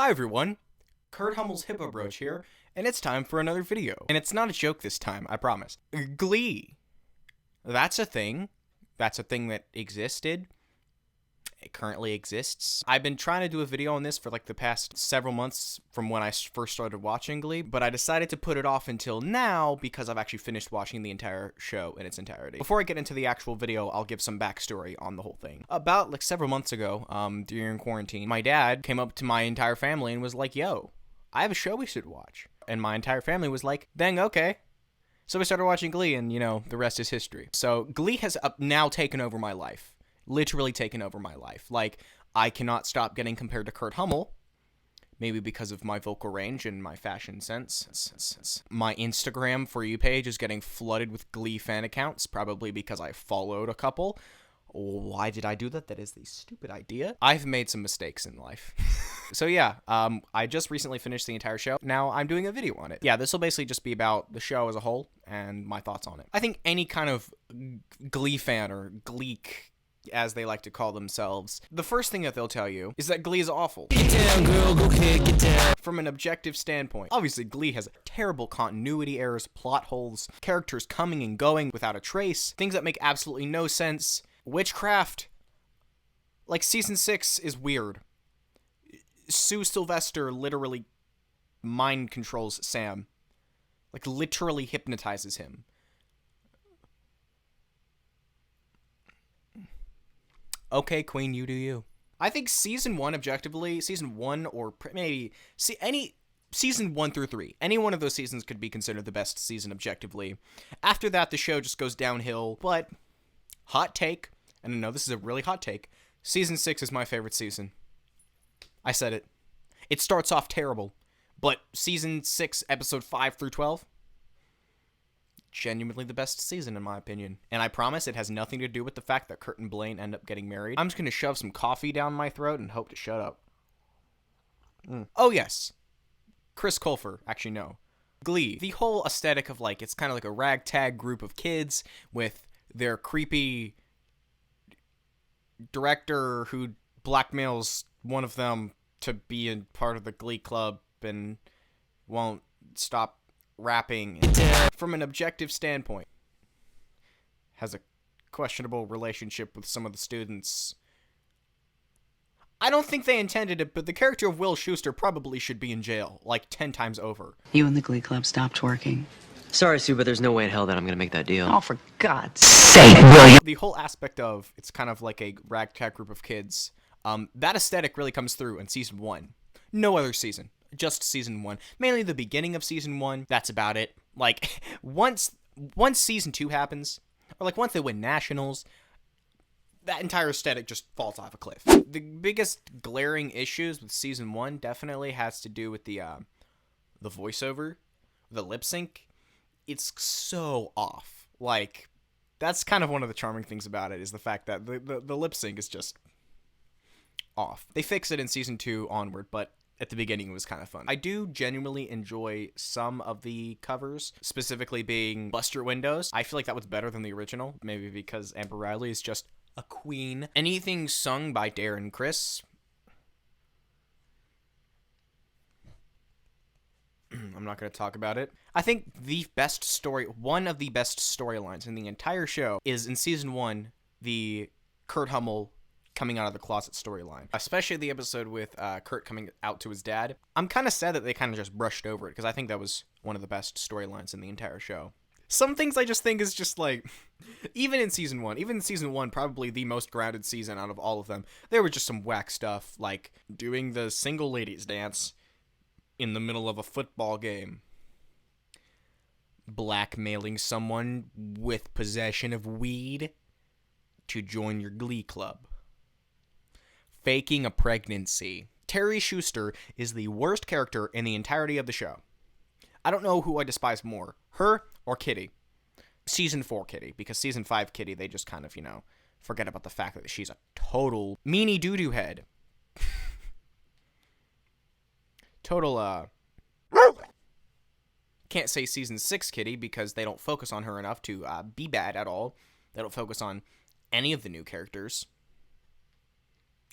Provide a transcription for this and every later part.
Hi everyone, Kurt Hummel's Hippo Broach here, and it's time for another video. And it's not a joke this time, I promise. Glee. That's a thing. That's a thing that existed. It currently exists. I've been trying to do a video on this for like the past several months from when I first started watching Glee, but I decided to put it off until now because I've actually finished watching the entire show in its entirety. Before I get into the actual video, I'll give some backstory on the whole thing. About like several months ago, during quarantine, my dad came up to my entire family and was like, yo, I have a show we should watch. And my entire family was like, dang, okay. So we started watching Glee and, the rest is history. So Glee has now taken over my life. Literally taken over my life. Like, I cannot stop getting compared to Kurt Hummel. Maybe because of my vocal range and my fashion sense. My Instagram For You page is getting flooded with Glee fan accounts, probably because I followed a couple. Why did I do that? That is the stupid idea. I've made some mistakes in life. So yeah, I just recently finished the entire show. Now I'm doing a video on it. Yeah, this will basically just be about the show as a whole and my thoughts on it. I think any kind of Glee fan or Gleek, as they like to call themselves, the first thing that they'll tell you is that Glee is awful. Get down, girl, go ahead, get down. From an objective standpoint, obviously Glee has terrible continuity errors, plot holes, characters coming and going without a trace, things that make absolutely no sense, witchcraft. Like, season 6 is weird. Sue Sylvester literally mind controls Sam. Like, literally hypnotizes him. Okay, Queen, you do you. I think season 1, objectively, season 1 or maybe season 1 through 3, any one of those seasons could be considered the best season objectively. After that, the show just goes downhill, but hot take, and I know this is a really hot take, season 6 is my favorite season. I said it. It starts off terrible, but season 6, episode 5 through 12, genuinely the best season in my opinion. And I promise it has nothing to do with the fact that Kurt and Blaine end up getting married. I'm just going to shove some coffee down my throat and hope to shut up. Oh yes. Chris Colfer. Actually, no. Glee. The whole aesthetic of like, it's kind of like a ragtag group of kids with their creepy director who blackmails one of them to be a part of the Glee club and won't stop rapping. From an objective standpoint, has a questionable relationship with some of the students. I don't think they intended it, but the character of Will Schuester probably should be in jail, like 10 times over. You and the Glee Club stopped working. Sorry, Sue, but there's no way in hell that I'm gonna make that deal. Oh, for God's sake, William! The whole aspect of it's kind of like a ragtag group of kids, that aesthetic really comes through in season 1. No other season. Just season 1. Mainly the beginning of season 1. That's about it. Like, once season 2 happens, or like once they win nationals, that entire aesthetic just falls off a cliff. The biggest glaring issues with season 1 definitely has to do with the voiceover, the lip sync. It's so off. Like, that's kind of one of the charming things about it, is the fact that the lip sync is just off. They fix it in season 2 onward, but at the beginning it was kind of fun. I do genuinely enjoy some of the covers, specifically being Bust Your Windows. I feel like that was better than the original, maybe because Amber Riley is just a queen. Anything sung by Darren Criss, I'm not going to talk about it. I think one of the best storylines in the entire show is in season 1, the Kurt Hummel coming out of the closet storyline, especially the episode with Kurt coming out to his dad. I'm kind of sad that they kind of just brushed over it, because I think that was one of the best storylines in the entire show. Some things I just think is just like, even in season 1, probably the most grounded season out of all of them, there was just some whack stuff, like doing the single ladies dance in the middle of a football game, blackmailing someone with possession of weed to join your Glee club, faking a pregnancy. Terry Schuster is the worst character in the entirety of the show. I don't know who I despise more, her or Kitty. Season 4 Kitty, because season 5 Kitty, they just kind of, forget about the fact that she's a total meanie doo-doo head. Total, can't say season 6 Kitty because they don't focus on her enough to be bad at all. They don't focus on any of the new characters.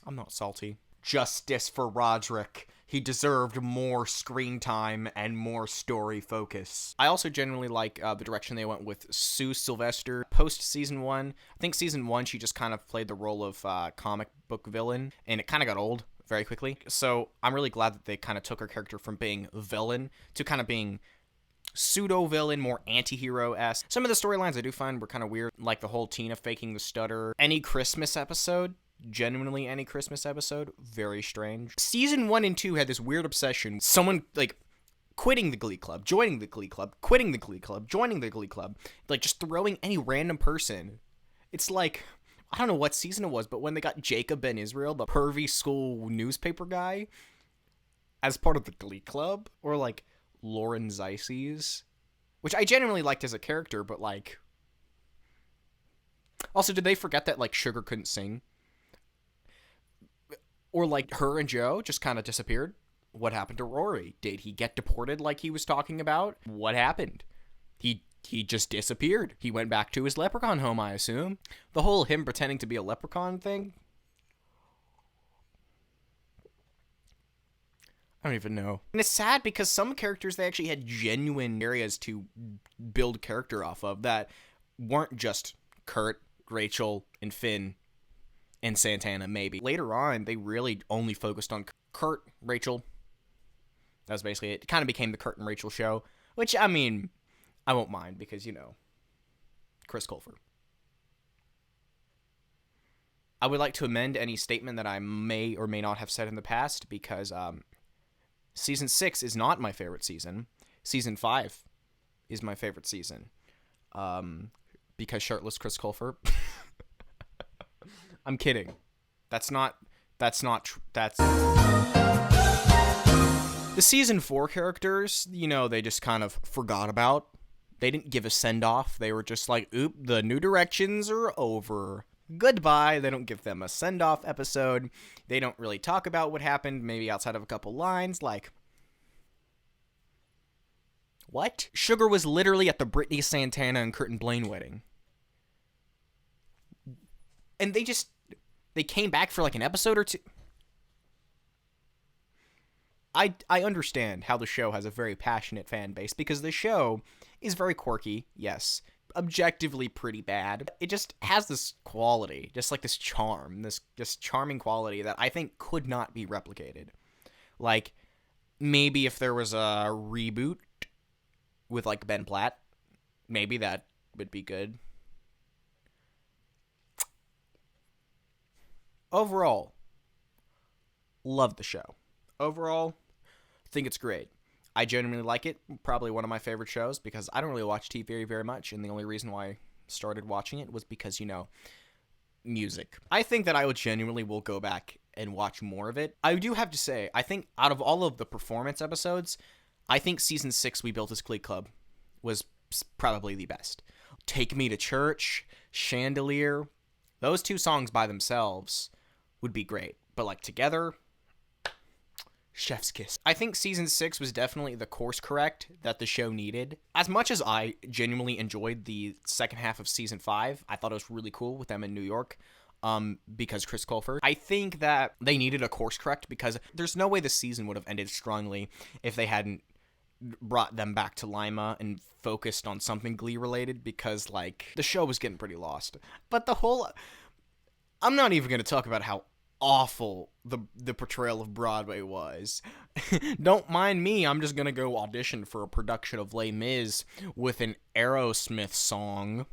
I'm not salty. Justice for Roderick. he deserved more screen time and more story focus. I also generally like the direction they went with Sue Sylvester post season 1. I think season 1 she just kind of played the role of comic book villain, and it kind of got old very quickly. So I'm really glad that they kind of took her character from being villain to kind of being pseudo-villain, more anti-hero-esque. Some of the storylines I do find were kind of weird, like the whole Tina faking the stutter. Any Christmas episode, genuinely any Christmas episode, very strange. Season 1 and 2 had this weird obsession. Someone, like, quitting the Glee Club, joining the Glee Club, quitting the Glee Club, joining the Glee Club. Like, just throwing any random person. It's like, I don't know what season it was, but when they got Jacob Ben Israel, the pervy school newspaper guy, as part of the Glee Club, or, like, Lauren Zeises, which I genuinely liked as a character, but, like... Also, did they forget that, like, Sugar couldn't sing? Or, like, her and Joe just kind of disappeared? What happened to Rory? Did he get deported like he was talking about? What happened? He just disappeared. He went back to his leprechaun home, I assume. The whole him pretending to be a leprechaun thing? I don't even know. And it's sad because some characters, they actually had genuine areas to build character off of that weren't just Kurt, Rachel, and Finn, and Santana, maybe. Later on, they really only focused on Kurt, Rachel. That was basically it. It kind of became the Kurt and Rachel show, which, I mean, I won't mind because, you know, Chris Colfer. I would like to amend any statement that I may or may not have said in the past because, Season 6 is not my favorite season. Season 5 is my favorite season. Because shirtless Chris Colfer. I'm kidding. That's the season 4 characters, you know, they just kind of forgot about. They didn't give a send-off. They were just like, oop, the new directions are over. Goodbye. They don't give them a send-off episode. They don't really talk about what happened, maybe outside of a couple lines, like... What? Sugar was literally at the Britney Santana and Kurt and Blaine wedding. And they came back for like an episode or two. I understand how the show has a very passionate fan base because the show is very quirky, yes. Objectively pretty bad. It just has this quality, just like this charm, this charming quality that I think could not be replicated. Like, maybe if there was a reboot with, like, Ben Platt, maybe that would be good. Overall, love the show. Overall, think it's great. I genuinely like it. Probably one of my favorite shows because I don't really watch TV very, very much, and the only reason why I started watching it was because, you know, music. I think that I genuinely will go back and watch more of it. I do have to say, I think out of all of the performance episodes, I think Season 6, We Built This Glee Club, was probably the best. Take Me to Church, Chandelier, those two songs by themselves would be great. But, like, together... Chef's kiss. I think Season 6 was definitely the course correct that the show needed. As much as I genuinely enjoyed the second half of Season 5, I thought it was really cool with them in New York, because Chris Colfer. I think that they needed a course correct because there's no way the season would have ended strongly if they hadn't brought them back to Lima and focused on something Glee related because, like, the show was getting pretty lost. But the whole... I'm not even going to talk about how awful the portrayal of Broadway was. Don't mind me, I'm just gonna go audition for a production of Les Mis with an Aerosmith song.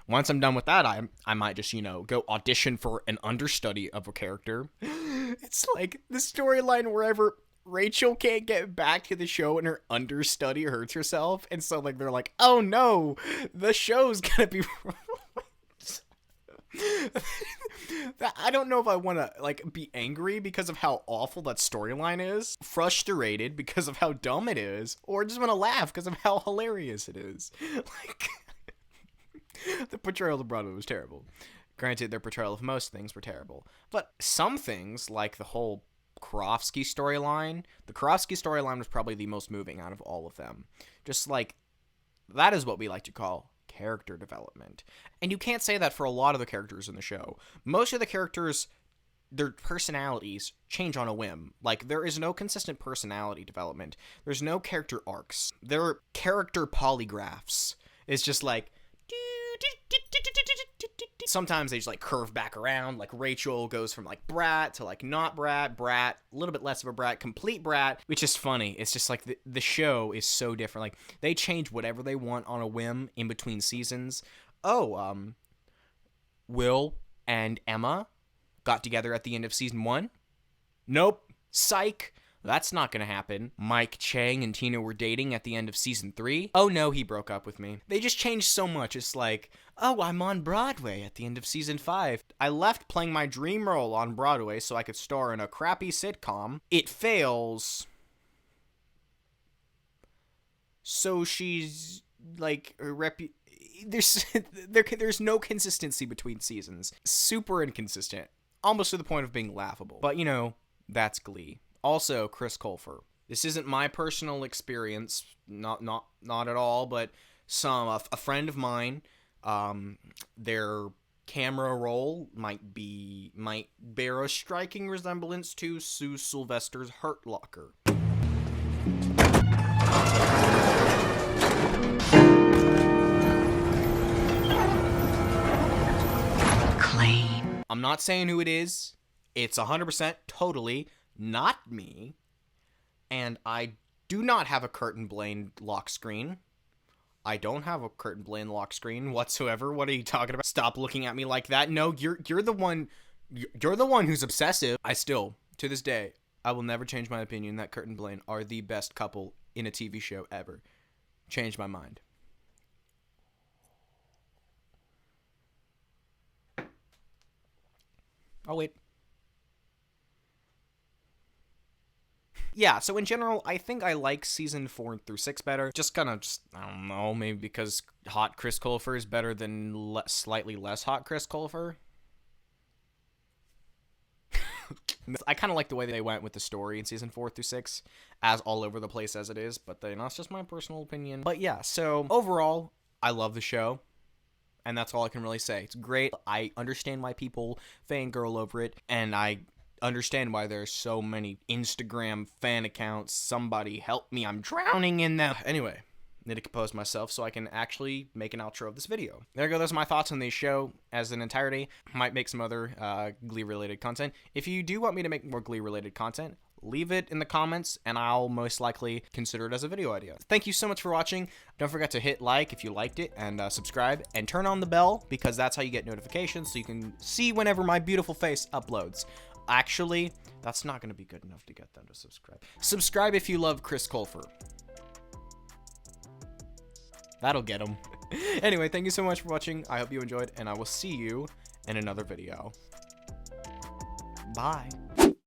Once I'm done with that, I might just, you know, go audition for an understudy of a character. It's like the storyline wherever Rachel can't get back to the show and her understudy hurts herself, and so, like, they're like, oh no, the show's gonna be... I don't know if I want to, like, be angry because of how awful that storyline is, frustrated because of how dumb it is, or just want to laugh because of how hilarious it is. Like, the portrayal of Broadway was terrible. Granted, their portrayal of most things were terrible. But some things, like the whole Karofsky storyline, the Karofsky storyline was probably the most moving out of all of them. Just, like, that is what we like to call character development. And you can't say that for a lot of the characters in the show. Most of the characters their personalities change on a whim. Like, there is no consistent personality development. There's no character arcs. They're character polygraphs. It's just like, sometimes they just like curve back around. Like Rachel goes from like brat to like not brat, a little bit less of a brat, complete brat, which is funny. It's just like the show is so different. Like, they change whatever they want on a whim in between seasons. Will and Emma got together at the end of season 1. Nope. Psych. That's not gonna happen. Mike Chang and Tina were dating at the end of season 3. Oh no, he broke up with me. They just changed so much. It's like, oh, I'm on Broadway at the end of season 5. I left playing my dream role on Broadway so I could star in a crappy sitcom. It fails. So she's like there's no consistency between seasons. Super inconsistent. Almost to the point of being laughable. But you know, that's Glee. Also, Chris Colfer. This isn't my personal experience, not at all, but a friend of mine, their camera role might bear a striking resemblance to Sue Sylvester's Hurt Locker. Clean. I'm not saying who it is. It's 100% totally not me, and I do not have a Curtin Blaine lock screen. I don't have a Curtin Blaine lock screen whatsoever. What are you talking about? Stop looking at me like that. No, you're the one who's obsessive. I still, to this day, I will never change my opinion that Curtin Blaine are the best couple in a TV show ever. Change my mind. Oh wait. Yeah, so in general, I think I like season 4 through 6 better. I don't know, maybe because hot Chris Colfer is better than slightly less hot Chris Colfer. I kind of like the way they went with the story in season 4 through 6, as all over the place as it is, but that's just my personal opinion. But yeah, so overall, I love the show, and that's all I can really say. It's great. I understand why people fangirl over it, and I understand why there's so many Instagram fan accounts. Somebody help me, I'm drowning in them. Anyway, need to compose myself so I can actually make an outro of this video. There you go, those are my thoughts on the show as an entirety. Might make some other Glee related content. If you do want me to make more Glee related content, leave it in the comments and I'll most likely consider it as a video idea. Thank you so much for watching. Don't forget to hit like if you liked it, and subscribe, and turn on the bell, because that's how you get notifications so you can see whenever my beautiful face uploads. Actually, that's not going to be good enough to get them to subscribe. Subscribe if you love Chris Colfer. That'll get them. Anyway, thank you so much for watching. I hope you enjoyed, and I will see you in another video. Bye.